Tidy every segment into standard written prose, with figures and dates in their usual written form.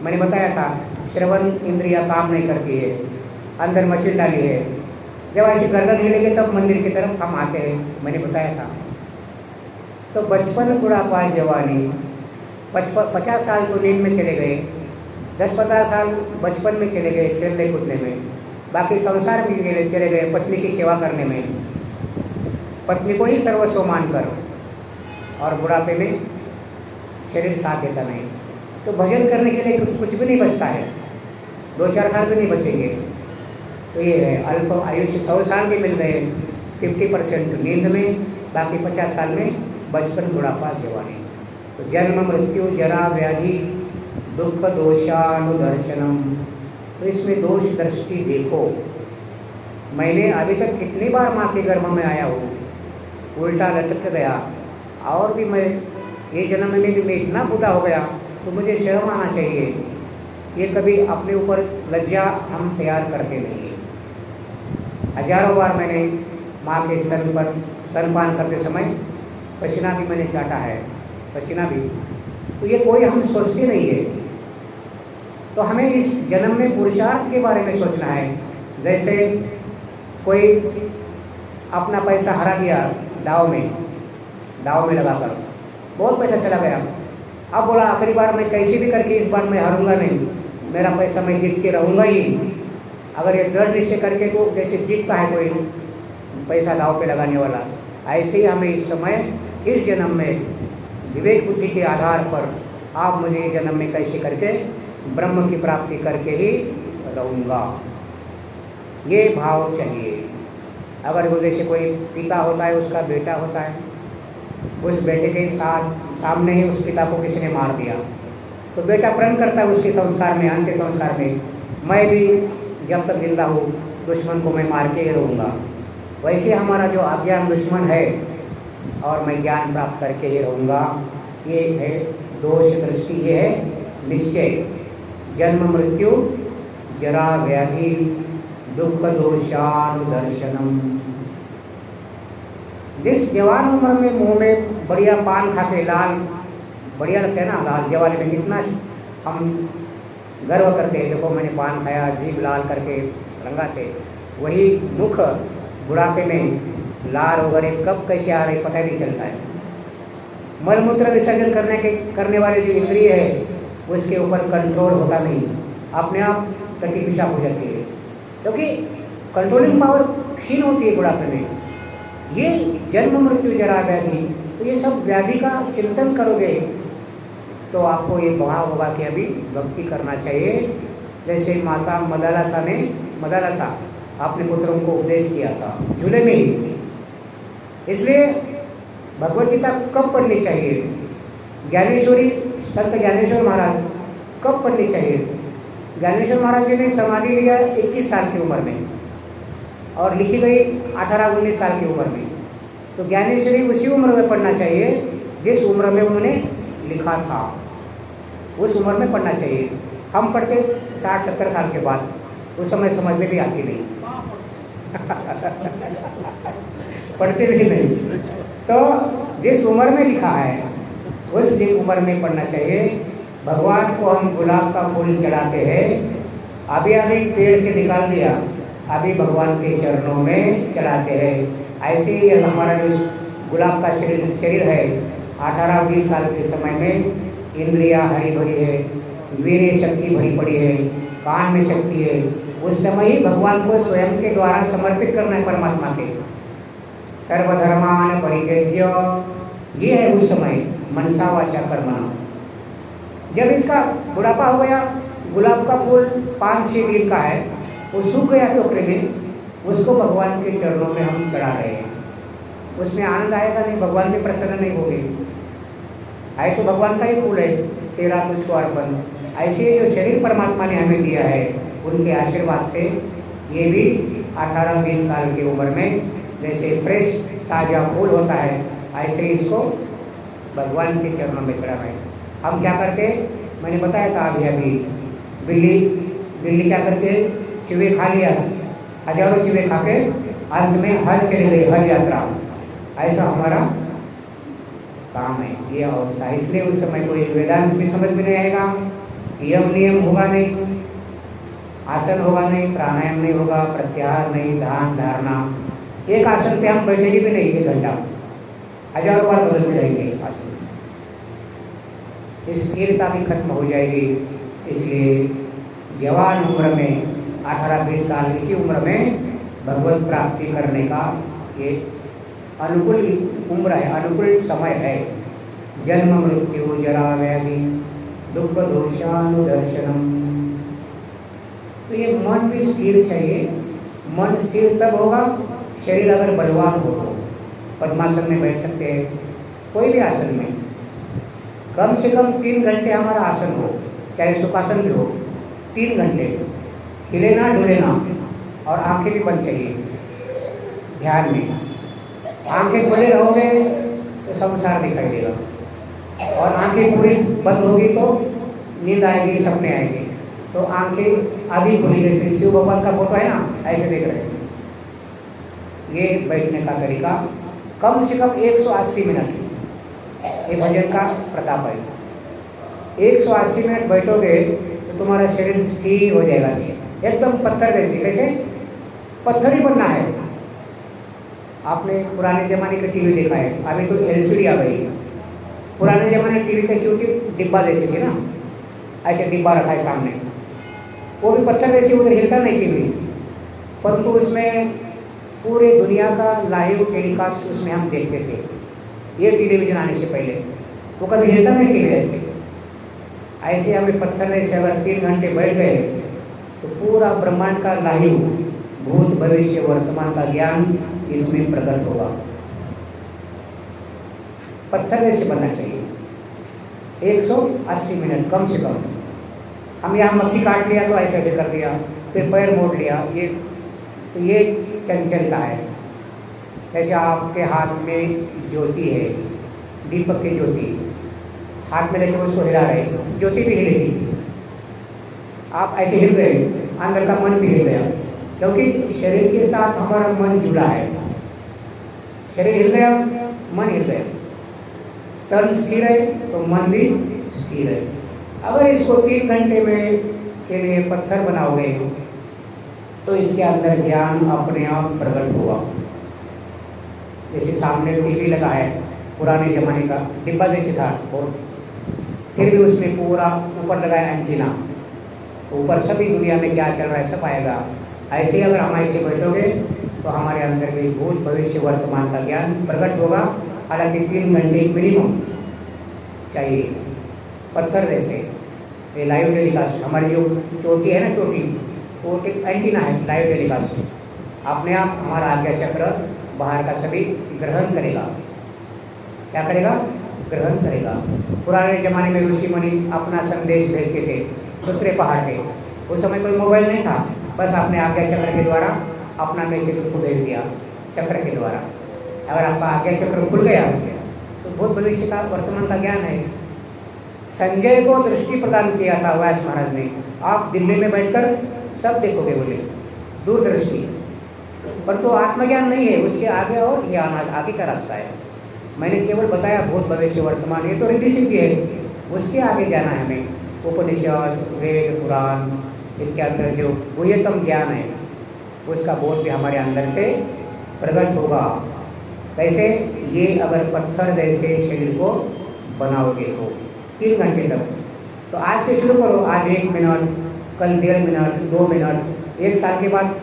मैंने बताया था श्रवण इंद्रिया काम नहीं करती है, अंदर मशीन डाली है। जब ऐसी गर्दन हिलेंगे तब मंदिर की तरफ हम आते हैं, मैंने बताया था। तो बचपन बुढ़ापा जवानी 50 साल तो नींद में चले गए, 10-15 साल बचपन में चले गए खेलने कूदने में, बाकी संसार में चले गए पत्नी की सेवा करने में, पत्नी को ही सर्वस्व मानकर, और बुढ़ापे में शरीर साथ देता नहीं। तो भजन करने के लिए कुछ भी नहीं बचता है, 2-4 साल भी नहीं बचेंगे। तो ये है अल्प आयुष्य, 100 साल भी मिल गए, 50% नींद में, बाकी 50 साल में बचपन बुढ़ापा जवानी। तो जन्म मृत्यु जरा व्याधि दुख दोषानुदर्शनम। तो इसमें दोष दृष्टि देखो। मैंने अभी तक कितनी बार माँ के गर्भ में आया हूँ, उल्टा लटक गया, और भी मैं ये जन्म में भी मैं इतना बूढ़ा हो गया, तो मुझे शर्म आना चाहिए। ये कभी अपने ऊपर लज्जा हम तैयार करते नहीं है। हजारों बार मैंने माँ के स्तन पर स्तनपान करते समय पसीना भी मैंने चाटा है, पसीना भी। तो ये कोई हम सोचते नहीं है। तो हमें इस जन्म में पुरुषार्थ के बारे में सोचना है। जैसे कोई अपना पैसा हरा दिया दाव में लगाकर, बहुत पैसा चला गया, अब बोला आखिरी बार मैं कैसे भी करके इस बार मैं हारूंगा नहीं, मेरा पैसा मैं जीत के रहूँगा ही। अगर ये दृढ़ निश्चय करके, तो जैसे जीतता है कोई पैसा दाव पे लगाने वाला, ऐसे ही हमें इस समय इस जन्म में विवेक बुद्धि के आधार पर आप मुझे इस जन्म में कैसे करके ब्रह्म की प्राप्ति करके ही रहूँगा, ये भाव चाहिए। अगर वो जैसे कोई पिता होता है, उसका बेटा होता है, उस बेटे के सामने ही उस पिता को किसी ने मार दिया, तो बेटा प्रण करता है उसके संस्कार में, अंत्य संस्कार में, मैं भी जब तक जिंदा हूँ दुश्मन को मैं मार के ही रहूँगा। वैसे हमारा जो अज्ञान दुश्मन है, और मैं ज्ञान प्राप्त करके ही रहूँगा, ये है दोष दृष्टि, ये है निश्चय। जन्म मृत्यु जरा व्याधि दुख दोषानुदर्शनम। जिस जवान उम्र में मुंह में बढ़िया पान खा के लाल बढ़िया लगता है ना, लाल जवानी में कितना हम गर्व करते हैं, देखो मैंने पान खाया, जीभ लाल करके रंगाते, वही मुख बुढ़ापे में लाल वगैरह कब कैसे आ रही पता ही नहीं चलता है। मलमूत्र विसर्जन करने वाले जो इंद्रिय है, उसके ऊपर कंट्रोल होता नहीं, अपने आप टट्टी पेशाब हो जाती है, क्योंकि कंट्रोलिंग पावर क्षीण होती है बुढ़ापे में। ये जन्म मृत्यु जरा व्याधि, तो ये सब व्याधि का चिंतन करोगे तो आपको ये भाव होगा कि अभी भक्ति करना चाहिए। जैसे माता मदालसा अपने पुत्रों को उपदेश किया था झूले में ही। इसलिए भगवत गीता कब पढ़नी चाहिए, ज्ञानेश्वरी संत ज्ञानेश्वर महाराज कब पढ़नी चाहिए। ज्ञानेश्वर महाराज जी ने समाधि लिया 21 साल की उम्र में, और लिखी गई 18-19 साल की उम्र में। तो ज्ञानेश्वरी उसी उम्र में पढ़ना चाहिए जिस उम्र में उन्होंने लिखा था, उस उम्र में पढ़ना चाहिए। हम पढ़ते 60-70 साल के बाद, उस समय समझ में भी आती नहीं पढ़ते भी नहीं। तो जिस उम्र में लिखा है उस उम्र में पढ़ना चाहिए। भगवान को हम गुलाब का फूल चढ़ाते हैं, अभी पेड़ से निकाल दिया, अभी भगवान के चरणों में चढ़ाते हैं। ऐसे ही हमारा जो गुलाब का शरीर है, 18-20 साल के समय में इंद्रियां हरी भरी है, वीर्य शक्ति भरी पड़ी है, कान में शक्ति है, उस समय ही भगवान को स्वयं के द्वारा समर्पित करना है परमात्मा के। सर्वधर्मान परित्यज्य, ये है उस समय मनसा वाचा कर्मणा। जब इसका बुढ़ापा हो गया, गुलाब का फूल 5-6 दिन का है, वो सूख गया टोकरे में, उसको भगवान के चरणों में हम चढ़ा रहे हैं। उसमें आनंद आएगा नहीं, भगवान भी प्रसन्न नहीं होंगे। है तो भगवान का ही फूल है, तेरा तुझको अर्पण। ऐसे जो शरीर परमात्मा ने हमें दिया है, उनके आशीर्वाद से ये भी 18-20 साल की उम्र में जैसे फ्रेश ताज़ा फूल होता है, ऐसे ही इसको भगवान के चरणों में चढ़ा रहे हैं। हम क्या करते, मैंने बताया था अभी बिल्ली क्या करते हैं, चिवे खा लिया, हजारों चिवे खा के अंत में हज चली गई, हज यात्रा। ऐसा हमारा काम है, ये अवस्था। इसलिए उस समय कोई वेदांत भी समझ में नहीं आएगा, यम नियम होगा नहीं, आसन होगा नहीं, प्राणायाम नहीं होगा, प्रत्याहार नहीं, ध्यान धारणा। एक आसन पे हम बैठेंगे भी नहीं 1 घंटा, हजारों बार बदलते रहेंगे आसन। स्थिरता भी खत्म हो जाएगी। इसलिए जवान उम्र में 18-20 साल इसी उम्र में भगवत प्राप्ति करने का ये अनुकूल उम्र है, अनुकूल समय है। जन्म मृत्यु जरा व्याधि दुख दोषानुदर्शनम। तो ये मन भी स्थिर चाहिए। मन स्थिर तब होगा, शरीर अगर बलवान हो तो पद्मासन में बैठ सकते हैं, कोई भी आसन में कम से कम 3 घंटे हमारा आसन हो, चाहे सुखासन भी हो, 3 घंटे हिले ना डुले ना, और आंखें भी बंद चाहिए ध्यान में। आंखें खोले रहोगे तो संसार दिखाई देगा, और आंखें पूरी बंद होगी तो नींद आएगी, सपने आएंगे। तो आंखें आधी खुली, जैसे शिव भगवान का फोटो है ना, ऐसे देख रहे हैं। ये बैठने का तरीका कम से कम 180 मिनट, ये भजन का प्रताप है। 180 मिनट बैठोगे तो तुम्हारा शरीर स्थिर हो जाएगा, एकदम पत्थर जैसे। कैसे? पत्थर ही बनना है। आपने पुराने जमाने का टीवी देखा है, अभी तो LCD आ गई है। पुराने जमाने में टीवी कैसी होती, डिब्बा जैसी थी ना, ऐसे डिब्बा रखा है सामने, वो भी पत्थर जैसे, उधर हिलता नहीं टीवी, परंतु उसमें पूरे दुनिया का लाइव टेलीकास्ट उसमें हम देखते थे। ये टेलीविजन आने से पहले वो कभी हिलता नहीं टीवी ऐसे। ऐसे हमें पत्थर जैसे अगर 3 घंटे बैठ गए तो पूरा ब्रह्मांड का लाइव भूत भविष्य वर्तमान का ज्ञान इसमें प्रकट होगा। पत्थर जैसे बनना चाहिए। 180 मिनट कम से कम। हम यहाँ मक्खी काट लिया तो ऐसे ऐसे कर दिया, फिर पैर मोड़ लिया, ये चंचलता है। जैसे आपके हाथ में ज्योति है, दीपक की ज्योति, हाथ में लेकर उसको हिला रहे, ज्योति भी हिलेगी। आप ऐसे हिल गए, अंदर का मन भी हिल गया, क्योंकि शरीर के साथ हमारा मन जुड़ा है। शरीर हिल गया, मन हिल गया। तन स्थिर है तो मन भी स्थिर है। अगर इसको 3 घंटे में के लिए पत्थर बनाओगे तो इसके अंदर ज्ञान अपने आप प्रकट होगा। जैसे सामने टीवी लगा है, पुराने ज़माने का डिब्बा जैसे था, और फिर भी उसमें पूरा ऊपर लगाया एंटीना, ऊपर सभी दुनिया में क्या चल रहा है सब आएगा। ऐसे ही अगर हम ऐसे बैठोगे तो हमारे अंदर के भूत भविष्य वर्तमान का ज्ञान प्रकट होगा। हालांकि 3 घंटे मिनिमम चाहिए। पत्थर जैसे ये लाइव टेलीकास्ट, हमारी जो चोटी है ना, चोटी वो एक एंटीना है, लाइव टेलीकास्ट। अपने आप हमारा आज्ञा चक्र बाहर का सभी ग्रहण करेगा। क्या करेगा? ग्रहण करेगा। पुराने ज़माने में ऋषि मुनि अपना संदेश भेजते थे दूसरे पहाड़ पे। उस समय कोई मोबाइल नहीं था, बस आपने आज्ञा चक्र के द्वारा अपना मैसेज उसको भेज दिया, चक्र के द्वारा। अगर आपका आज्ञा चक्र खुल गया तो भूत भविष्य का वर्तमान का ज्ञान है। संजय को दृष्टि प्रदान किया था व्यास महाराज ने। आप दिल्ली में बैठकर सब देखोगे, बोले दूरदृष्टि, परंतु आत्मज्ञान नहीं है, उसके आगे और ज्ञान आगे का रास्ता है। मैंने केवल बताया भूत भविष्य वर्तमान, ये तो रिद्धि सिद्धि है, उसके आगे जाना है हमें। उपनिषद, वेद, पुराण, इनके अंदर जो गुह्यतम ज्ञान है उसका बोध भी हमारे अंदर से प्रकट होगा। कैसे? ये अगर पत्थर जैसे शरीर को बनाओगे तो 3 घंटे तक। तो आज से शुरू करो, आज 1 मिनट, कल 1.5 मिनट, 2 मिनट, 1 साल के बाद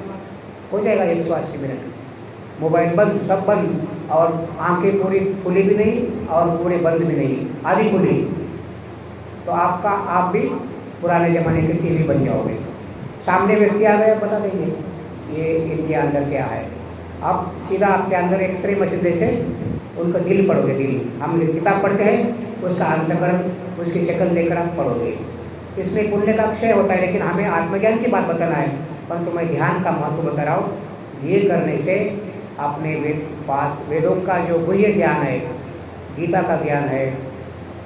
हो जाएगा 180 मिनट। मोबाइल बंद, सब बंद, और आंखें पूरी खुली भी नहीं और पूरे बंद भी नहीं, आधी खुली। तो आप भी पुराने ज़माने के टीवी बन जाओगे। सामने व्यक्ति आ गया, बता देंगे ये इनके अंदर क्या है। आप सीधा आपके अंदर एक्सरे मशीन जैसे उनका दिल पढ़ोगे। दिल हम किताब पढ़ते हैं, उसका अंतःकरण, उसकी शक्ल देखकर आप पढ़ोगे। इसमें पुण्य का क्षय होता है, लेकिन हमें आत्मज्ञान की बात बताना है। परंतु मैं ध्यान का महत्व बता रहा हूँ। ये करने से अपने वेदों का जो गुह्य ज्ञान है, गीता का ज्ञान है,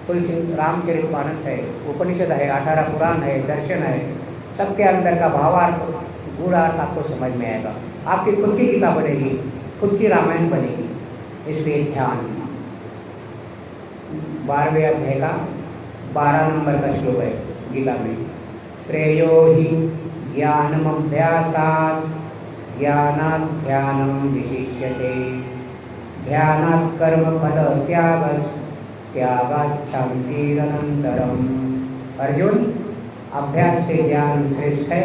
तुलसी रामचरितमानस है, उपनिषद है, 18 पुराण है, दर्शन है, सबके अंदर का भावार्थ, गूढ़ार्थ आपको समझ में आएगा। आपकी खुद की गीता बनेगी, खुद की रामायण बनेगी। इसलिए ध्यान। 12वें अध्याय का 12 नंबर का श्लोक है। गीता में, श्रेयो हि ज्ञानमभ्यासात् ज्ञानात् ध्यानं विशिष्यते, ध्यानात् कर्मफल त्यागात् शान्तिरनन्तरम्। अर्जुन, अभ्यास से ज्ञान श्रेष्ठ है,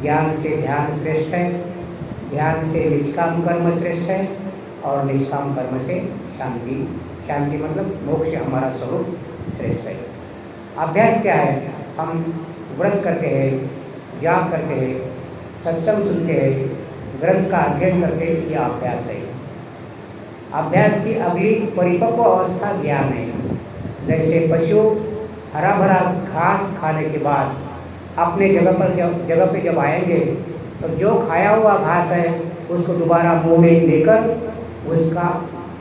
ज्ञान से ध्यान श्रेष्ठ है, ध्यान से निष्काम कर्म श्रेष्ठ है, और निष्काम कर्म से शांति, शांति मतलब मोक्ष हमारा स्वरूप श्रेष्ठ है। अभ्यास क्या है? हम व्रत करते हैं, जाप करते हैं, सत्संग सुनते हैं, ग्रंथ का अध्ययन करते हैं, यह अभ्यास है। अभ्यास की अगली परिपक्व अवस्था ज्ञान है। जैसे पशु हरा भरा घास खाने के बाद अपने जगह पे जब आएंगे तो जो खाया हुआ घास है उसको दोबारा मुंह में लेकर उसका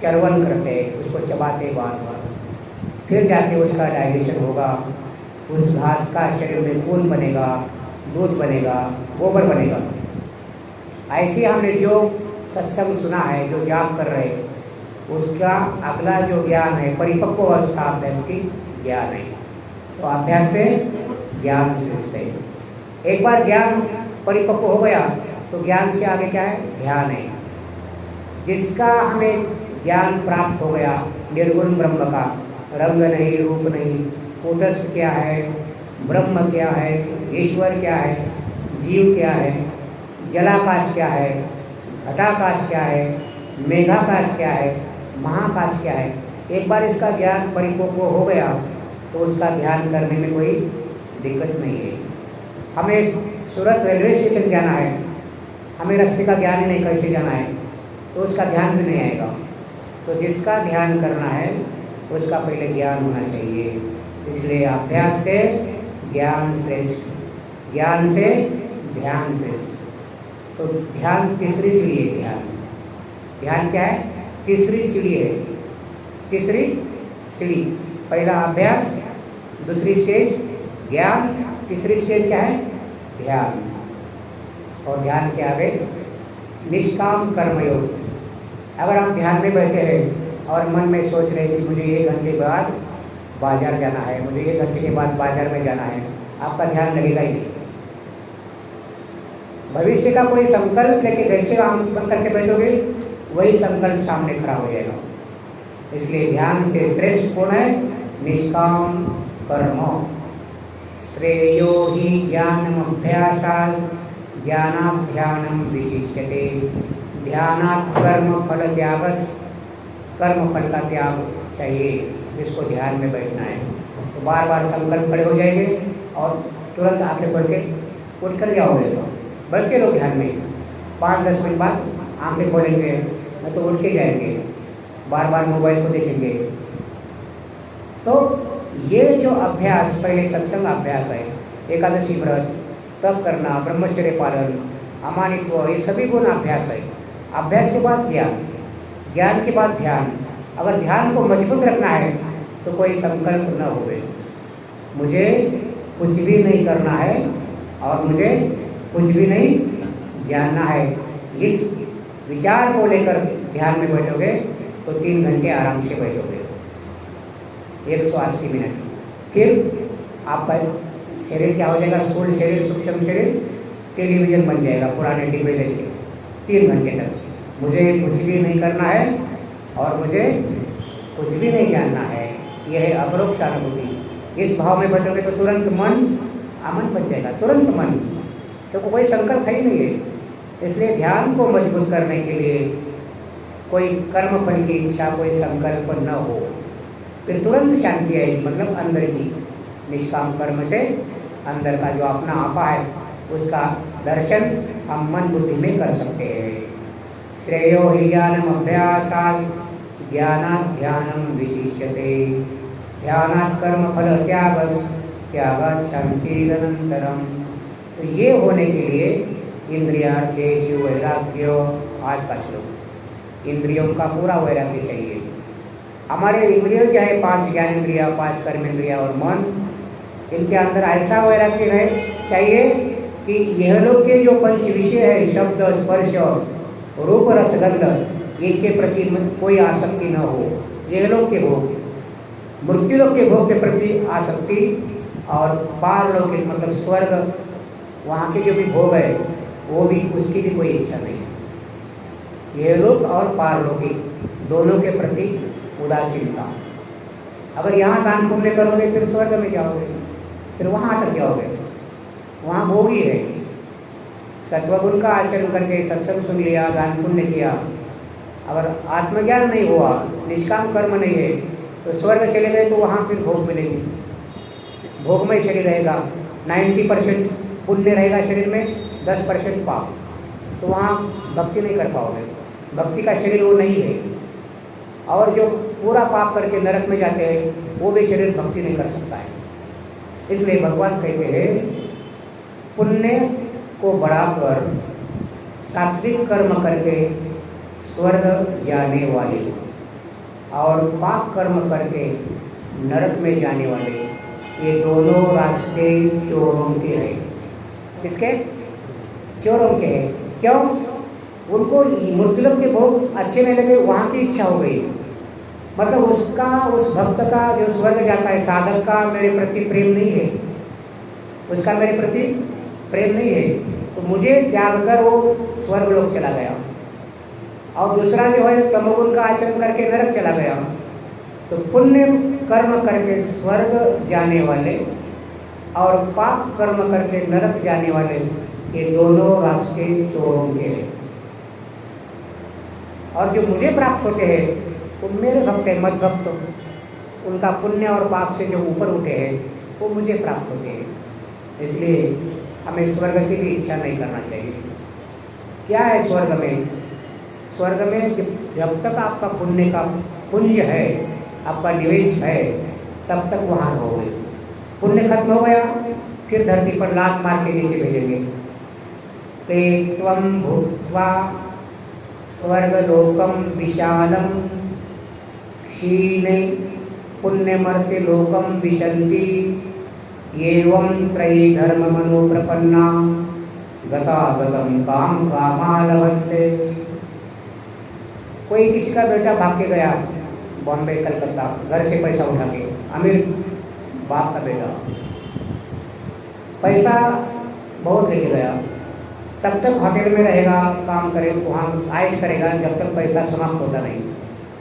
चरवन करते हैं, उसको चबाते बार बार, फिर जाके उसका डाइजेशन होगा, उस घास का शरीर में खून बनेगा, दूध बनेगा, गोबर बनेगा। ऐसे हमने जो सत्संग सुना है, जो जाप कर रहे हैं, उसका अगला जो ज्ञान है, परिपक्व अवस्था अभ्यास की ज्ञान है। तो अभ्यास से ज्ञान श्रेष्ठ है। एक बार ज्ञान परिपक्व हो गया तो ज्ञान से आगे क्या है? ध्यान है। जिसका हमें ज्ञान प्राप्त हो गया निर्गुण ब्रह्म का, रंग नहीं, रूप नहीं, कूटस्थ क्या है, ब्रह्म क्या है, ईश्वर क्या है, जीव क्या है, जलाकाश क्या है, घटाकाश क्या है, मेघाकाश क्या है, महाकाश क्या है, एक बार इसका ज्ञान परिपक्व हो गया तो उसका ध्यान करने में कोई दिक्कत नहीं है। हमें सूरत रेलवे स्टेशन जाना है, हमें रास्ते का ज्ञान ही नहीं कैसे जाना है, तो उसका ध्यान भी नहीं आएगा। तो जिसका ध्यान करना है उसका पहले ज्ञान होना चाहिए। इसलिए अभ्यास से ज्ञान श्रेष्ठ, ज्ञान से ध्यान श्रेष्ठ। तो ध्यान तीसरी सीढ़ी है। ध्यान, ध्यान क्या है? तीसरी सीढ़ी है। तीसरी सीढ़ी, पहला अभ्यास, दूसरी स्टेज ज्ञान, तीसरी स्टेज क्या है? ध्यान। और ध्यान के आगे निष्काम कर्मयोग। अगर हम ध्यान में बैठे हैं और मन में सोच रहे हैं कि मुझे 1 घंटे बाद बाजार जाना है, मुझे 1 घंटे के बाद बाजार में जाना है, आपका ध्यान लगेगा ही नहीं। भविष्य का कोई संकल्प लेके जैसे आप बंद करके बैठोगे वही संकल्प सामने खड़ा हो जाएगा। इसलिए ध्यान से श्रेष्ठ कौन है? निष्काम कर्म। श्रेयो हि ज्ञानमभ्यासात् ज्ञानाध्यानं विशिष्यते, ध्यानात् कर्म फल त्यागस, कर्म फल का त्याग चाहिए जिसको ध्यान में बैठना है। तो बार बार संकल्प खड़े हो जाएंगे और तुरंत आंखें खोल के उठ कर जाओगे। तो बैठते रहो ध्यान में, 5-10 मिनट बाद आंखें खोलेंगे नहीं तो उठ के जाएंगे, बार बार मोबाइल को देखेंगे। तो ये जो अभ्यास, पहले सत्संग अभ्यास है, एकादशी व्रत, तप करना, ब्रह्मचर्य पालन, अमानित्व, ये सभी गुण अभ्यास है। अभ्यास के बाद ज्ञान, ज्ञान के बाद ध्यान। अगर ध्यान को मजबूत रखना है तो कोई संकल्प न होवे, मुझे कुछ भी नहीं करना है और मुझे कुछ भी नहीं जानना है, इस विचार को लेकर ध्यान में बैठोगे तो 3 घंटे आराम से बैठोगे, 180 मिनट। फिर आपका शरीर क्या हो जाएगा? स्थूल शरीर, सूक्ष्म शरीर टेलीविज़न बन जाएगा पुराने डिब्बे जैसे। 3 घंटे तक मुझे कुछ भी नहीं करना है और मुझे कुछ भी नहीं जानना है, यह है अपरोक्ष अनुभूति। इस भाव में बैठोगे तो तुरंत मन अमन बन जाएगा, तुरंत मन, क्योंकि कोई संकल्प है ही नहीं है। इसलिए ध्यान को मजबूत करने के लिए कोई कर्म फल की इच्छा, कोई संकल्प न हो, फिर तुरंत शांति आएगी। मतलब अंदर की निष्काम कर्म से अंदर का जो अपना आपा है उसका दर्शन हम मन बुद्धि में कर सकते हैं। श्रेयो हि ज्ञानम अभ्यासात् ज्ञानात् ध्यानं विशिष्यते, ध्यानात् कर्म फल त्यागस, त्यागात् शान्तिरनन्तरम्। तो ये होने के लिए इंद्रियार्थेषु वैराग्यो, आज का श्लोक, इंद्रियों का पूरा वैराग्य चाहिए। हमारे इंद्रियों क्या है? 5 ज्ञानेंद्रिया, 5 कर्मेंद्रिया और मन, इनके अंदर ऐसा वैराग्य रहे चाहिए कि यह लोग के जो 5 विषय है, शब्द, स्पर्श, रूप, रस, गंध, इनके प्रति कोई आसक्ति न हो। यह लोग के भोग, मृत्यु लोग के भोग के प्रति आसक्ति और पारलौकिक मतलब स्वर्ग, वहाँ के जो भी भोग है वो भी, उसकी भी कोई इच्छा नहीं है। ये लोक और पारलौकिक दोनों के प्रति उदासीनता। अगर यहाँ दान पुण्य करोगे फिर स्वर्ग में जाओगे, फिर वहाँ अटक जाओगे, वहाँ भोग ही है। सत्वगुण का आचरण करके सत्संग सुन लिया, दान पुण्य किया, अगर आत्मज्ञान नहीं हुआ, निष्काम कर्म नहीं है, तो स्वर्ग चले गए तो वहाँ फिर भोग मिलेगी, भोगमय शरीर रहेगा। 90% पुण्य रहेगा शरीर में, 10% पाप, तो वहाँ भक्ति नहीं कर पाओगे, भक्ति का शरीर वो नहीं है। और जो पूरा पाप करके नरक में जाते हैं वो भी शरीर भक्ति नहीं कर सकता है। इसलिए भगवान कहते हैं पुण्य को बढ़ाकर सात्विक कर्म करके स्वर्ग जाने वाले और पाप कर्म करके नरक में जाने वाले, ये दोनों रास्ते चोरों के हैं। किसके? चोरों के हैं। क्यों? उनको मृत्युलोक के भोग अच्छे नहीं लगे, वहाँ की इच्छा हो गई, मतलब उसका, उस भक्त का जो स्वर्ग जाता है, साधक का मेरे प्रति प्रेम नहीं है, उसका मेरे प्रति प्रेम नहीं है, तो मुझे त्याग कर वो स्वर्ग लोक चला गया। और दूसरा जो है तमोगुण का आचरण करके नरक चला गया। तो पुण्य कर्म करके स्वर्ग जाने वाले और पाप कर्म करके नरक जाने वाले, ये दोनों रास्ते चोरों के हैं। और जो मुझे प्राप्त होते हैं वो मेरे भक्त हैं, मत भक्त, उनका पुण्य और पाप से जो ऊपर उठे हैं वो मुझे प्राप्त होते हैं। इसलिए हमें स्वर्ग की भी इच्छा नहीं करना चाहिए। क्या है स्वर्ग में? स्वर्ग में जब तक आपका पुण्य का पुंज है, आपका निवेश है, तब तक वहाँ रहोगे। पुण्य खत्म हो गया फिर धरती पर लात मार के नीचे भेजेंगे। ते त्वं भूत्वा स्वर्गलोकम विशालम क्षीणे पुण्यमर्त्य लोकम विशन्ति एवं त्रयी धर्म मनोप्रपन्ना गतागतम काम कामा लभन्ते। कोई किसी का बेटा भाग के गया बॉम्बे कलकत्ता, घर से पैसा उठा के, अमीर बाप का बेटा, पैसा बहुत लेके गया, तब तक होटल में रहेगा, काम करे, वहाँ आयश करेगा जब तक पैसा समाप्त होता नहीं।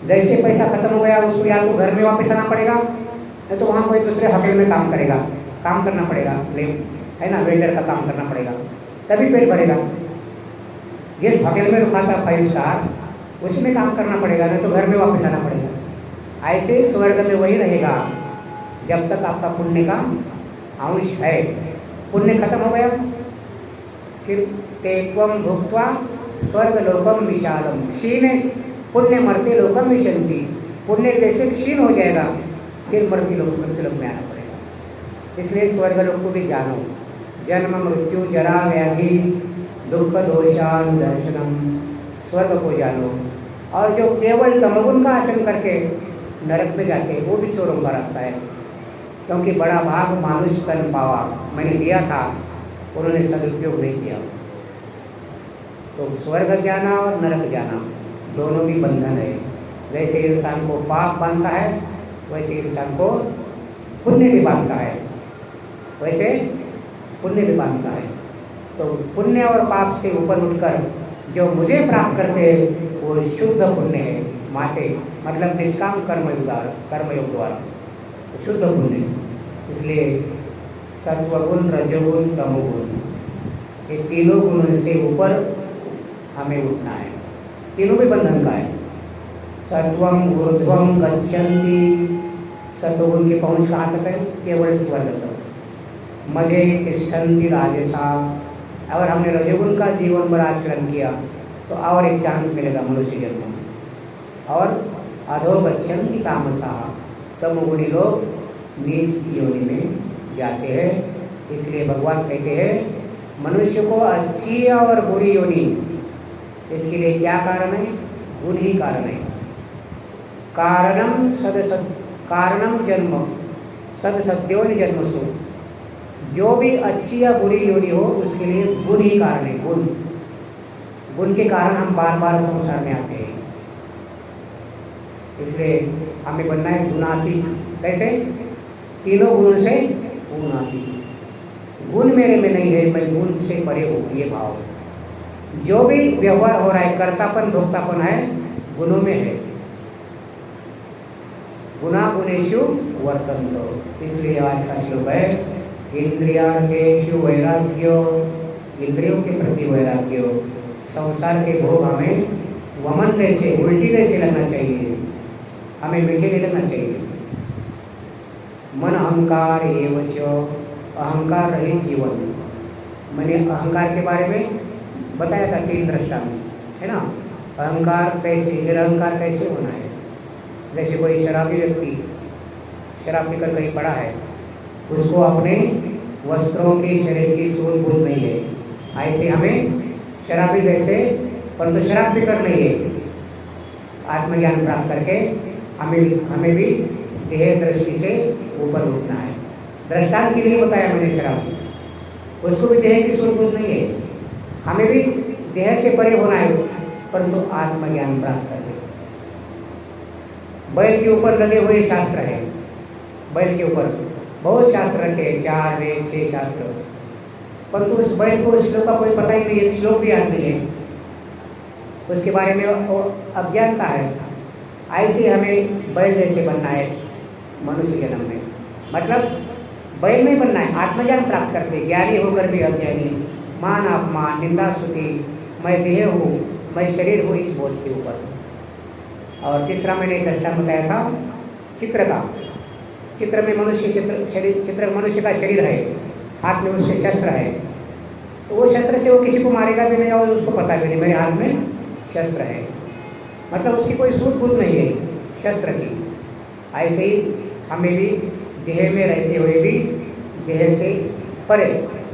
जैसे पैसा खत्म हो गया उसको या तो घर में वापस आना पड़ेगा, नहीं तो वहाँ कोई दूसरे होटल में काम करेगा, काम करना पड़ेगा, है ना, वेटर का काम करना पड़ेगा, तभी पेट भरेगा। जिस होटल में रुका था 5 स्टार, उसी में काम करना पड़ेगा, नहीं तो घर में वापस आना पड़ेगा। ऐसे स्वर्ग में वही रहेगा जब तक आपका पुण्य का अंश है। पुण्य खत्म हो गया फिर ते त्वं भुक्त्वा स्वर्गलोकम विशालम क्षीण पुण्य मर्त्य लोकम विशन्ति। पुण्य जैसे क्षीण हो जाएगा फिर मृत्युलोक में आना पड़ेगा। इसलिए स्वर्गलोक को भी जानो। जन्म मृत्यु जरा व्याधि दुख दोषान दर्शनम, स्वर्ग को जानो। और जो केवल तमोगुण का आचरण करके नरक में जाते हैं वो भी चोरों का रास्ता है, क्योंकि बड़ा भाग मानुष तन पावा, मैंने दिया था, उन्होंने सदुपयोग नहीं किया। तो स्वर्ग जाना और नरक जाना दोनों भी बंधन है। जैसे इंसान को पाप बांधता है वैसे इंसान को पुण्य भी बांधता है, वैसे पुण्य भी बांधता है। तो पुण्य और पाप से ऊपर उठकर जो मुझे प्राप्त करते हैं वो शुद्ध पुण्य है, माटे मतलब निष्काम कर्मयोग द्वारा शुद्ध पुण्य। इसलिए सत्वगुण, रजोगुण, तमोगुण, ये तीनों गुणों से ऊपर हमें उठना है। तीनों भी बंधन का है। सत्वम ऊर्ध्वम गच्छन्ति, सत्वगुण की पहुँच कहाँ तक है? केवल स्वर्ग तक। मजे तिष्ठन्ति राजसा, अगर हमने रजोगुण का जीवन पर आचरण किया तो और एक चांस मिलेगा मनुष्य जन्म में। और अधो गच्छन्ति तामसा, तमोगुणी लोग नीच योनि में जाते हैं। इसलिए भगवान कहते हैं मनुष्य को अच्छी और बुरी योनि, इसके लिए क्या कारण है? गुण ही कारण है। कारणम जन्म सदसद्योनि जन्मसु, जो भी अच्छी या बुरी योनि हो उसके लिए गुण ही कारण है। गुण के कारण हम बार बार संसार में आते हैं। इसलिए हमें बनना है गुणातीत। कैसे? तीनों गुणों से पूर्णातीत। गुण मेरे में नहीं है, मैं गुण से परे हूँ, ये भाव। जो भी व्यवहार हो रहा है, कर्तापन भोक्तापन है, गुणों में है। गुणा गुणेषु वर्तन्तो, इसलिए आज का श्लोक है इंद्रियार्थेषु वैराग्यो, इंद्रियों के प्रति वैराग्य। संसार के भोग हमें वमन जैसे, उल्टी जैसे लगना चाहिए, हमें मीठे नहीं लगना चाहिए। मन अहंकार एवं च, अहंकार रहित जीवन। मैंने अहंकार के बारे में बताया था 3 दृष्टांत, है ना। अहंकार कैसे, निरहंकार कैसे होना है। जैसे कोई शराबी व्यक्ति शराब पीकर कहीं पड़ा है, उसको अपने वस्त्रों की, शरीर की सूझ बूझ नहीं है। ऐसे हमें शराबी जैसे, परंतु शराब पीकर नहीं है, आत्मज्ञान प्राप्त करके हमें भी देह दृष्टि से ऊपर उठना है। दृष्टांत के लिए बताया मैंने शराब, उसको भी देह की सूझ बूझ नहीं है, हमें भी देह से परे होना है, परंतु आत्मज्ञान प्राप्त करके। बैल के ऊपर लगे हुए शास्त्र है, बैल के ऊपर बहुत शास्त्र रखे हैं, 4 वेद 6 शास्त्र, परंतु उस बैल को श्लोक का कोई पता ही नहीं है, श्लोक भी याद नहीं है, उसके बारे में अज्ञानता है। ऐसे हमें बैल जैसे बनना है मनुष्य जन्म में। मतलब बैल नहीं बनना है, आत्मज्ञान प्राप्त करते, ज्ञानी होकर भी अज्ञानी, मान अपमान, निंदा स्तुति, मैं देह हूँ, मैं शरीर हूँ, इस बोध से ऊपर। और तीसरा मैंने दृष्टांत बताया था चित्र का। चित्र में मनुष्य चित्र मनुष्य का शरीर है, हाथ में उसके शस्त्र है, तो वो शस्त्र से वो किसी को मारेगा भी नहीं और उसको पता भी नहीं मेरे हाथ में शस्त्र है, मतलब उसकी कोई सूझ बूझ नहीं है शस्त्र की। ऐसे ही हमें भी देह में रहते हुए भी देह से परे,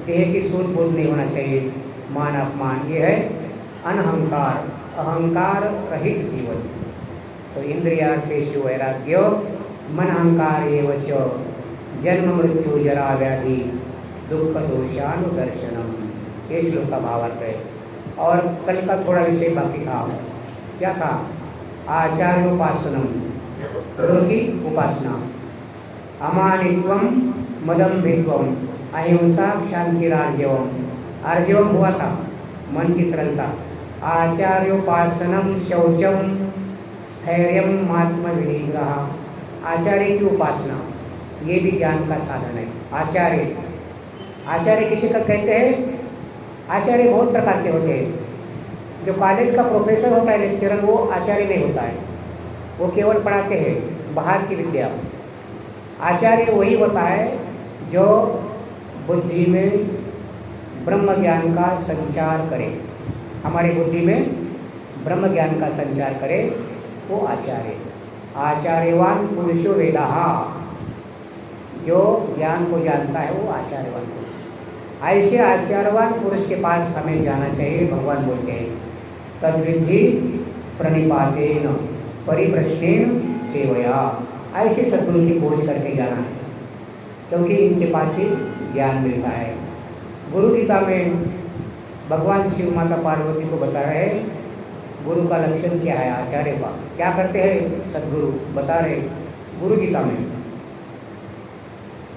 देह की सूझ बूझ नहीं होना चाहिए, मान अपमान, ये है अनहंकार, अहंकार रहित जीवन। तो इंद्रियार्थेषु वैराग्यो मन अहंकार एवं च, जन्म मृत्यु जरा व्याधि दुख दोषानुदर्शनम, ये श्लोक का भावार्थ है। और कल का थोड़ा विषय बाकी था, क्या था, आचार्योपासनम, गुरु की उपासना, अमानित्वम मदम्भित्वम, अहिंसा शांतिरार्जवम। आर्जवम हुआ था मन की सरलता, आचार्योपासनम शौचम स्थैर्यम आत्म विनिग्रह। आचार्य की उपासना ये भी ज्ञान का साधन है। आचार्य, आचार्य किसी का कहते हैं, आचार्य बहुत प्रकार के होते हैं। जो कॉलेज का प्रोफेसर होता है, लेक्चरर, वो आचार्य नहीं होता है, वो केवल पढ़ाते हैं बाहर की विद्या। आचार्य वही होता है जो बुद्धि में ब्रह्म ज्ञान का संचार करे, हमारी बुद्धि में ब्रह्म ज्ञान का संचार करे, वो आचार्य। आचार्यवान पुरुषो वेदाः, जो ज्ञान को जानता है वो आचार्यवान पुरुष। ऐसे आचार्यवान पुरुष के पास हमें जाना चाहिए। भगवान बोलते हैं तद्विद्धि प्रणिपातेन परिप्रश्नेन सेवया, ऐसे सद्गुरु की खोज करके जाना है, क्योंकि इनके पास ही ज्ञान मिलता है। गुरु गीता में भगवान शिव माता पार्वती को बता रहे हैं गुरु का लक्षण क्या है, आचार्य का क्या करते हैं, सद्गुरु बता रहे गुरु गीता में।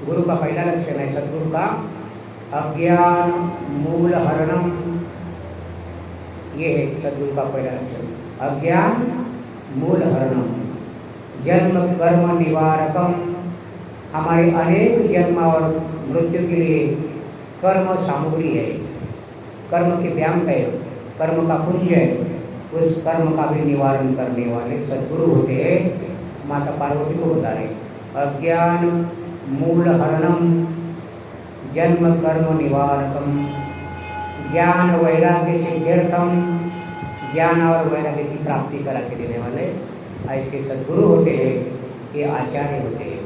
गुरु का पहला लक्षण है सद्गुरु का अज्ञान मूल हरणम, ये है सद्गुरु का पहला लक्षण, अज्ञान मूल हरणम, जन्म कर्म निवारकम, हमारे अनेक जन्म और मृत्यु के लिए कर्म सामग्री है, कर्म के व्याम है, कर्म का पुंज है, उस कर्म का भी निवारण करने वाले सद्गुरु होते हैं। माता पार्वती को बता रहे अज्ञान मूल हरणम जन्म कर्म निवारकम, ज्ञान वैराग्य सिद्ध्यर्थम, ज्ञान और वैराग्य की प्राप्ति करा के देने वाले ऐसे सद्गुरु होते हैं, ये आचार्य होते हैं।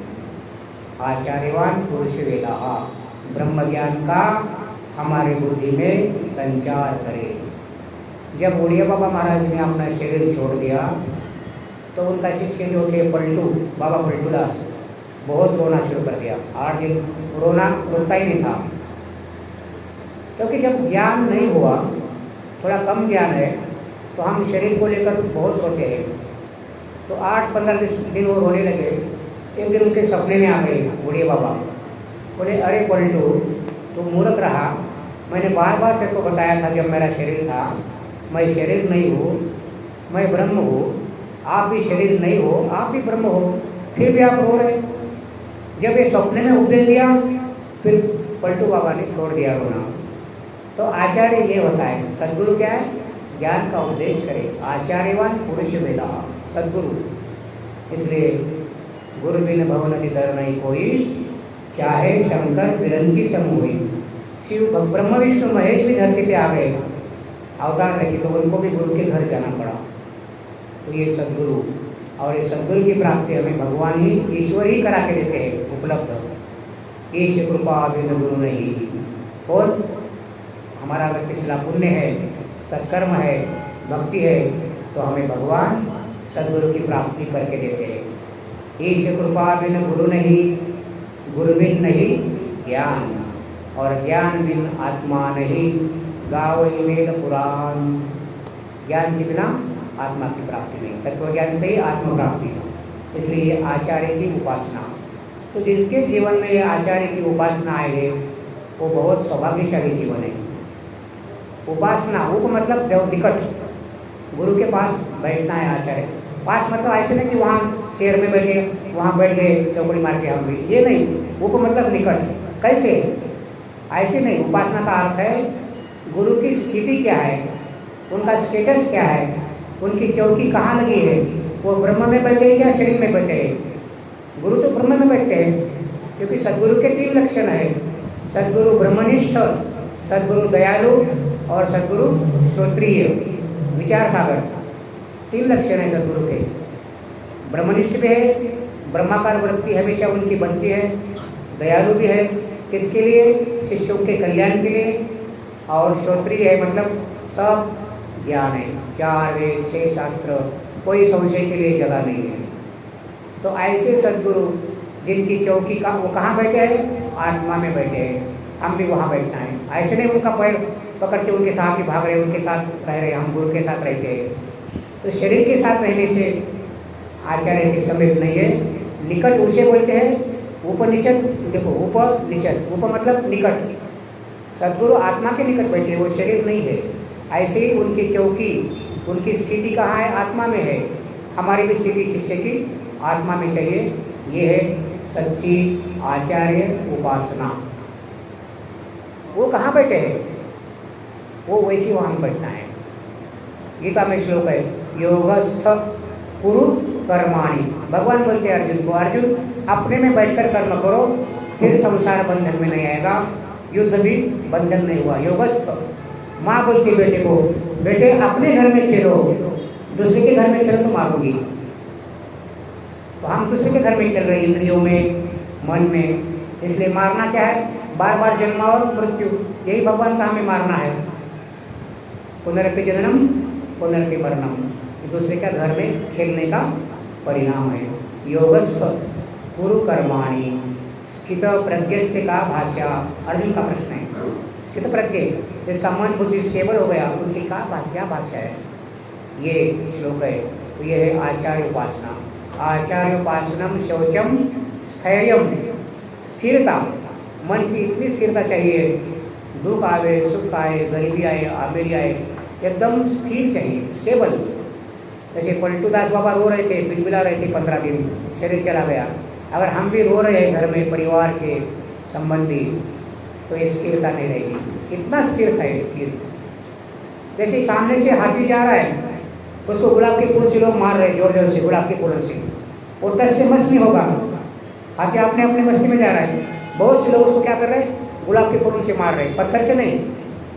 आचार्यवान पुरुष वेदाः, ब्रह्म ज्ञान का हमारे बुद्धि में संचार करे। जब उड़िया बाबा महाराज ने अपना शरीर छोड़ दिया तो उनका शिष्य जो थे पलटू, बाबा पलटू दास, बहुत रोना शुरू कर दिया। 8 दिन रोना रुकता ही नहीं था, क्योंकि जब ज्ञान नहीं हुआ, थोड़ा कम ज्ञान है, तो हम शरीर को लेकर बहुत रोते हैं। तो 8-15 दिन वो रोने लगे। एक दिन उनके सपने में आ गए उड़िया बाबा, बोले अरे पलटू तू मूर्ख रहा, मैंने बार बार तेरे को बताया था जब मेरा शरीर था, मैं शरीर नहीं हूँ, मैं ब्रह्म हूँ, आप भी शरीर नहीं हो, आप भी ब्रह्म हो, फिर भी आप रो रहे। जब ये सपने में उपदेश दिया फिर पलटू बाबा ने छोड़ दिया रोना। तो आचार्य ये होता है, सद्गुरु क्या है, ज्ञान का उपदेश करे, आचार्यवान पुरुष वेदा, सद्गुरु। इसलिए गुरु बिन भवन दर नहीं कोई, चाहे शंकर विरंची समूही। शिव ब्रह्म विष्णु महेश भी धरती पे आ गए अवतार रखी, तो उनको भी गुरु के घर जाना पड़ा। तो ये सद्गुरु, और ये सद्गुरु की प्राप्ति हमें भगवान ही, ईश्वर ही करा के देते हैं उपलब्ध। ईश कृपा बिन गुरु नहीं। और हमारा अगर पिछला पुण्य है, सत्कर्म है, भक्ति है, तो हमें भगवान सद्गुरु की प्राप्ति करके देते हैं। ईश कृपा बिन गुरु नहीं, गुरु बिन नहीं ज्ञान, और ज्ञान बिन आत्मा नहीं, गावई वेद पुराण। ज्ञान के बिना आत्मा की प्राप्ति नहीं, तत्व ज्ञान से ही आत्म प्राप्ति है। इसलिए आचार्य की उपासना, तो जिसके जीवन में ये आचार्य की उपासना आए वो बहुत सौभाग्यशाली जीवन है। उपासना, उप मतलब जब निकट, गुरु के पास बैठना है आचार्य पास, मतलब ऐसे नहीं कि वहाँ चेयर में बैठे, वहाँ बैठ गए चौकड़ी मार के हम भी, ये नहीं। उप मतलब निकट, कैसे, ऐसे नहीं। उपासना का अर्थ है गुरु की स्थिति क्या है, उनका स्टेटस क्या है, उनकी चौकी कहाँ लगी है, वो ब्रह्म में बैठे हैं क्या शरीर में बैठे हैं। गुरु तो ब्रह्म में बैठते हैं, क्योंकि सद्गुरु के 3 लक्षण है, सद्गुरु ब्रह्मनिष्ठ, सद्गुरु दयालु, और सद्गुरु श्रोत्रिय विचार सागर। 3 लक्षण है सद्गुरु के। ब्रह्मनिष्ठ भी है, ब्रह्माकार वृत्ति हमेशा उनकी बनती है, दयालु भी है, किसके लिए, शिष्यों के कल्याण के लिए, और श्रोत्रिय है मतलब सब ज्ञान है, 4 वेद 6 शास्त्र, कोई संशय के लिए जगह नहीं है। तो ऐसे सद्गुरु जिनकी चौकी का, वो कहाँ बैठे हैं, आत्मा में बैठे हैं, हम भी वहाँ बैठना है। ऐसे नहीं उनका पैर पकड़ के उनके साथ ही भाग रहे, उनके साथ रह रहे, हम गुरु के साथ रहते हैं। तो शरीर के साथ रहने से आचार्य के समीप नहीं है। निकट उसे बोलते हैं उपनिषद। देखो उपनिषद, उप मतलब निकट, सद्गुरु आत्मा के निकट बैठे, वो शरीर नहीं है। ऐसे ही उनकी चौकी, उनकी स्थिति कहाँ है, आत्मा में है। हमारी भी स्थिति शिष्य की आत्मा में चाहिए। ये है सच्ची आचार्य उपासना। वो कहाँ बैठे हैं, वो वैसी वहाँ बैठना है। गीता में श्लोक है, योगस्थ कुरु कर्माणि। भगवान बोलते हैं अर्जुन को, अर्जुन अपने में बैठकर कर्म करो, फिर संसार बंधन में नहीं आएगा, युद्ध भी बंधन नहीं हुआ। योगस्थ, माँ बोलती बेटे को, बेटे अपने घर में खेलो, दूसरे के घर में खेलो तो मारूंगी। तो हम दूसरे के घर में खेल रहे हैं, इंद्रियों में, मन में, इसलिए मारना क्या है, बार बार जन्म और मृत्यु, यही भगवान का हमें मारना है। पुनरपि जननम पुनरपि मरणम, दूसरे का घर में खेलने का परिणाम है। योगस्थ कुरु कर्माणि, स्थित प्रज्ञस्य का भाष्य, अर्जुन का प्रश्न है। स्थित प्रज्ञ, जिसका मन बुद्धि स्टेबल हो गया, उनकी क्या भाष्य है, ये श्लोक है। तो ये है आचार्य उपासना। आचार्य उपासनम शौचम स्थैर्यम, स्थिरता, मन की इतनी स्थिरता चाहिए, दुख आवे सुख आए, गरीबी आए अमीरी आए, एकदम स्थिर चाहिए, स्टेबल। जैसे पलटू दास बाबा रो रहे थे, बिलबिला रहे थे 15 दिन, शरीर चला गया। अगर हम भी रो रहे हैं घर में, परिवार के संबंधी, तो ये स्थिरता नहीं रहेगी। इतना स्थिर था, स्थिर। जैसे सामने से हाथी जा रहा है, उसको गुलाब के फूल से लोग मार रहे हैं, जोर जोर से गुलाब के फूलों से, वो टस से मस नहीं होगा। हाथी अपने अपने मस्ती में जा रहा है, बहुत से लोग उसको क्या कर रहे हैं, गुलाब के फूलों से मार रहे हैं, पत्थर से नहीं,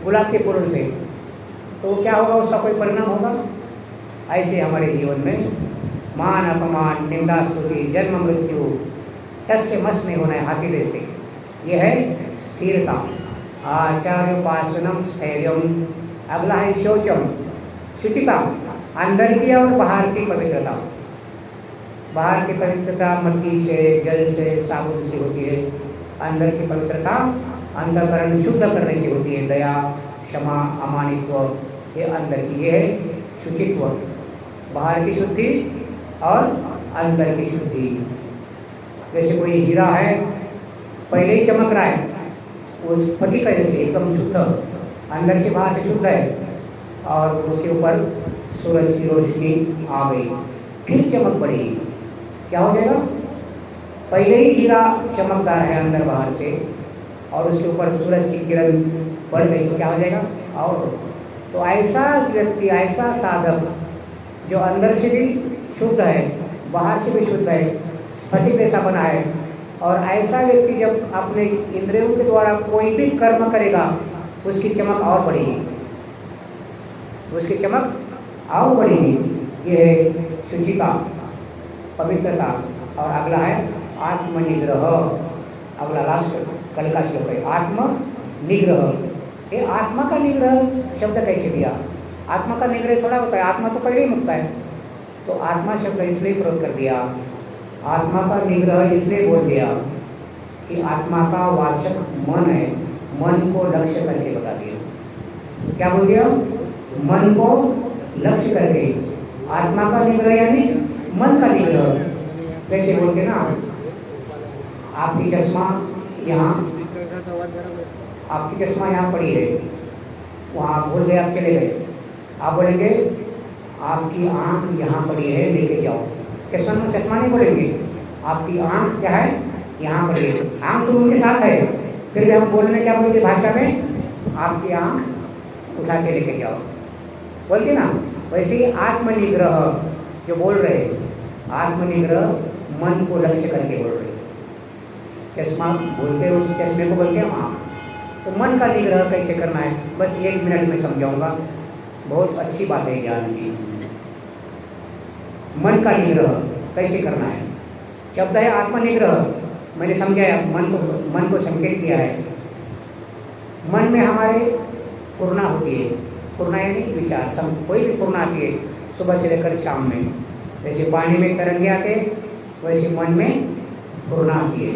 गुलाब के फूलों से। तो क्या होगा, उसका कोई परिणाम होगा। ऐसे हमारे जीवन में मान अपमान, निंदा स्तुति, जन्म मृत्यु, टस से मस नहीं होना है, हाथी जैसे। ये है स्थिरता। आचार्य उपासनम स्थैर्यम। अगला है शौचम, शुचिता, अंदर की और बाहर की पवित्रता। बाहर की पवित्रता मट्टी से, जल से, साबुन से होती है। अंदर की पवित्रता अंतःकरण शुद्ध करने से होती है। दया, क्षमा, अमानित्व, ये अंदर की, ये है शुचित्व। बाहर की शुद्धि और अंदर की शुद्धि। जैसे कोई हीरा है, पहले ही चमक रहा है, उस स्फटिक का जैसे एकदम शुद्ध, अंदर से बाहर से शुद्ध है, और उसके ऊपर सूरज की रोशनी आ गई, फिर चमक बढ़ेगी, क्या हो जाएगा? पहले ही हीरा चमकदार है अंदर बाहर से, और उसके ऊपर सूरज की किरण बढ़ गई तो क्या हो जाएगा? और तो ऐसा व्यक्ति, ऐसा साधक जो अंदर से भी शुद्ध है, बाहर से भी शुद्ध है, स्फटिक जैसा बना है, और ऐसा व्यक्ति जब अपने इंद्रियों के द्वारा कोई भी कर्म करेगा, उसकी चमक और बढ़ेगी, उसकी चमक और बढ़ेगी। ये है शुचिता, पवित्रता। और अगला है आत्मनिग्रह। अगला लास्ट कल का श्लोक है आत्मनिग्रह। ये आत्मा का निग्रह शब्द कैसे दिया? आत्मा का निग्रह थोड़ा होता है, आत्मा तो पहले ही मुक्त है, तो आत्मा शब्द इसलिए प्रयोग कर दिया, आत्मा का निग्रह इसलिए बोल दिया कि आत्मा का वाचक मन है, मन को लक्ष्य करके बता दिया। क्या बोल दिया? मन को लक्ष्य करके। आत्मा का निग्रह यानी मन का निग्रह। कैसे बोलते ना, आपकी चश्मा यहाँ, आपकी चश्मा यहाँ पड़ी है, वहाँ भूल गए, आप चले गए, आप बोलेंगे आपकी आँख यहाँ पड़ी है, लेके जाओ। चश्मा नहीं बोलेंगे, आपकी आँख क्या है? यहाँ पड़ी है। आँख तो उनके साथ है, फिर भी हम बोलने क्या बोलते भाषा में? आपकी आँख उठा के लेके जाओ, बोलते ना। वैसे ही आत्मनिग्रह जो बोल रहे, आत्मनिग्रह मन को लक्ष्य करके बोल रहे। चश्मा बोलते उस चश्मे को बोलते हैं आँख। तो मन का निग्रह कैसे करना है, बस 1 मिनट में समझाऊंगा, बहुत अच्छी बात है ज्ञान की। मन का निग्रह कैसे करना है? शब्द है आत्मनिग्रह, मैंने समझाया, मन को संकेत किया है। मन में हमारे पूर्णा होती है, पूर्णा यानी विचार, कोई भी पूर्णा आती है सुबह से लेकर शाम में। जैसे पानी में तरंगे आते वैसे मन में पूर्णा आती है,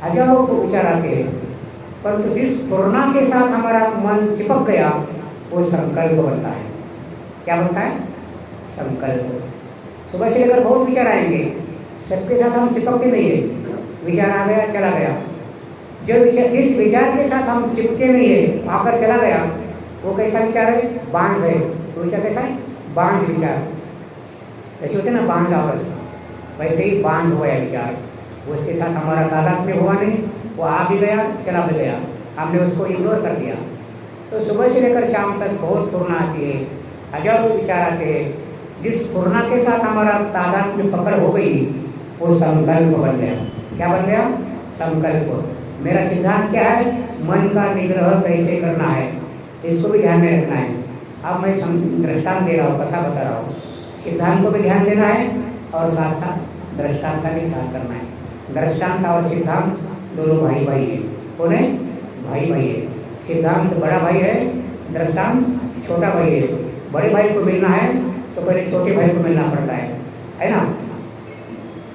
हजारों को विचार आते हैं, परंतु जिस पूर्णा के साथ हमारा मन चिपक गया वो संकल्प बनता है। क्या बनता है? संकल्प। सुबह से लेकर बहुत विचार आएंगे, सबके साथ हम चिपकते नहीं है, विचार आ गया चला गया। जो विचार, जिस विचार के साथ हम चिपके नहीं है, आकर चला गया, वो कैसा विचार है? बांझ है। वो विचार कैसा है? बांझ विचार। जैसे होते ना बांझ आवत, वैसे ही बांझ हुआ विचार, उसके साथ हमारा तादात्म्य हुआ नहीं, वो आ भी गया चला भी गया, हमने उसको इग्नोर कर दिया। तो सुबह से लेकर शाम तक बहुत पूर्णा आती है, हजारों विचार आते हैं। जिस पूर्णा के साथ हमारा तादात्म्य पकड़ हो गई वो संकल्प बन गया। क्या बन गया? संकल्प। मेरा सिद्धांत क्या है? मन का निग्रह कैसे करना है, इसको भी ध्यान में रखना है। अब मैं दृष्टांत दे रहा हूँ, कथा बता रहा हूँ, सिद्धांत को भी ध्यान देना है और साथ साथ दृष्टांत का भी ध्यान करना है। दृष्टांत और सिद्धांत दोनों भाई भाई है। कौन है? भाई भाई है। सिद्धांत बड़ा भाई है, दृष्टांत छोटा भाई है। बड़े भाई को मिलना है तो पहले छोटे भाई को मिलना पड़ता है ना।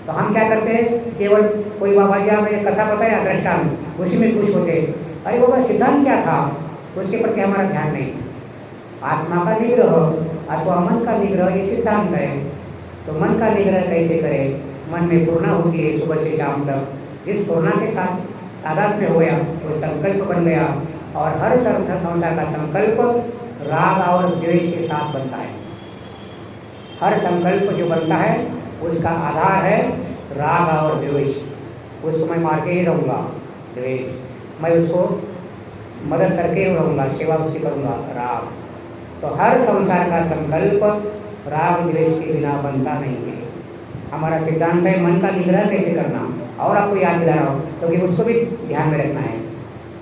तो हम क्या करते हैं, केवल कोई बाबा जी हमें कथा बताया दृष्टांत, उसी में खुश होते, अरे बाबा सिद्धांत क्या था, उसके प्रति हमारा ध्यान नहीं। आत्मा का निग्रह अथवा मन का निग्रह ये सिद्धांत है। तो मन का निग्रह कैसे करें? मन में पूर्णा होती है सुबह से शाम तक, जिस पूर्णा के साथ तादात्म्य हो गया वो संकल्प बन गया, और हर संसार का संकल्प राग और द्वेष के साथ बनता है। हर संकल्प जो बनता है उसका आधार है राग और द्वेष। उसको मैं मार के ही रहूँगा, द्वेष, मैं उसको मदद करके ही रहूँगा, सेवा उसकी करूँगा, राग। तो हर संसार का संकल्प राग द्वेष के बिना बनता नहीं है। हमारा सिद्धांत है मन का निग्रह कैसे करना, और आपको याद दिला रहा हूँ क्योंकि उसको भी ध्यान में रखना है।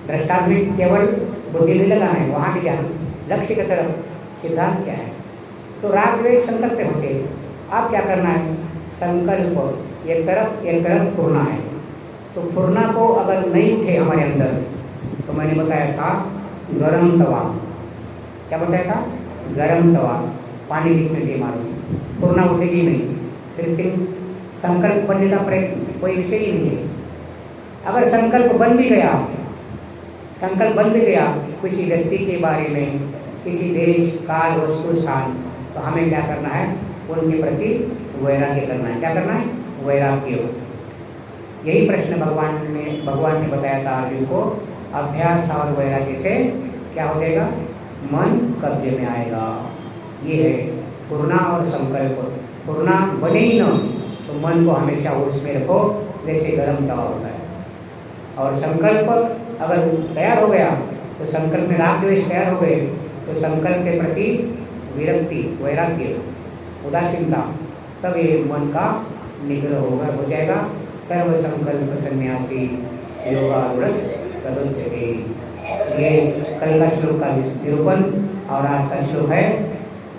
दृष्टांत में केवल बुद्धि नहीं लगाना है, वहाँ भी ध्यान, लक्ष्य की तरफ। सिद्धांत क्या है? तो राग द्वेष संकल्प होते हैं। आप क्या करना है? संकल्प एक तरफ पूर्णा है, तो पूर्णा को अगर नहीं उठे हमारे अंदर, तो मैंने बताया था गरम तवा। क्या बताया था? गरम तवा, पानी बीच में दे मारो, पूर्णा उठेगी नहीं, फिर से संकल्प बनने का प्रयत्न कोई विषय ही नहीं है। अगर संकल्प बन भी गया, संकल्प बन भी गया किसी व्यक्ति के बारे में, किसी देश काल वस्तु स्थान, तो हमें क्या करना है? उनके प्रति वैराग्य करना है। क्या करना है? वैराग्य। यही प्रश्न भगवान ने बताया था अर्जुन को, अभ्यास और वैराग्य से क्या हो जाएगा, मन कब्जे में आएगा। ये है पूर्णा और संकल्प। पूर्णा बने ही न तो मन को हमेशा होश में रखो, जैसे गर्म तवा होता है। और संकल्प अगर तैयार हो गया तो संकल्प में राग द्वेष तैयार हो गए तो संकल्प के प्रति विरक्ति, वैराग्य, उदासीनता, तब ये मन का निग्रह होगा, हो जाएगा। सर्व संकल्प सन्यासी योगारूढ़ तदुच्यते। ये कल का श्लोक का निरूपण और आज का श्लोक है,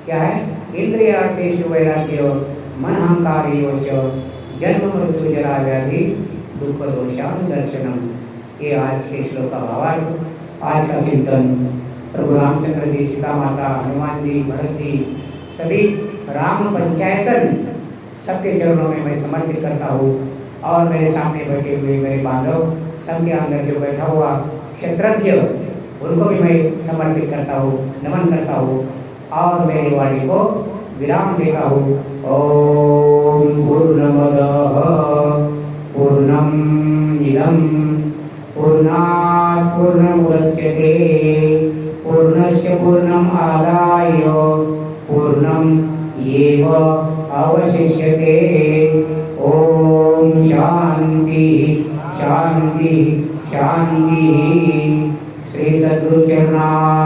क्या है, इंद्रियार्थेषु वैराग्यो मन अहंकारियोच जन्म मृत्यु जरा व्याधि दुख दोषानुदर्शनम। ये आज के श्लोक का भावार्थ। आज का चिंतन प्रभु रामचंद्र जी, सीता माता, हनुमान जी, भरत जी, सभी राम पंचायतन सबके चरणों में मैं समर्पित करता हूँ। और मेरे सामने बैठे हुए मेरे बांधव, सबके अंदर जो बैठा हुआ क्षेत्रज्ञ, उनको भी मैं समर्पित करता हूँ, नमन करता हूँ और मेरी वाणी को विराम देता हूँ। ओम पूर्णमदः पूर्णम् इदं पूर्णात् पूर्णमुदच्यते पूर्णस्य पूर्णम् आदाय पूर्णमेव अवशिष्यते। ओम शांति शांति शांति। श्री सद्गुरु चरणारविंद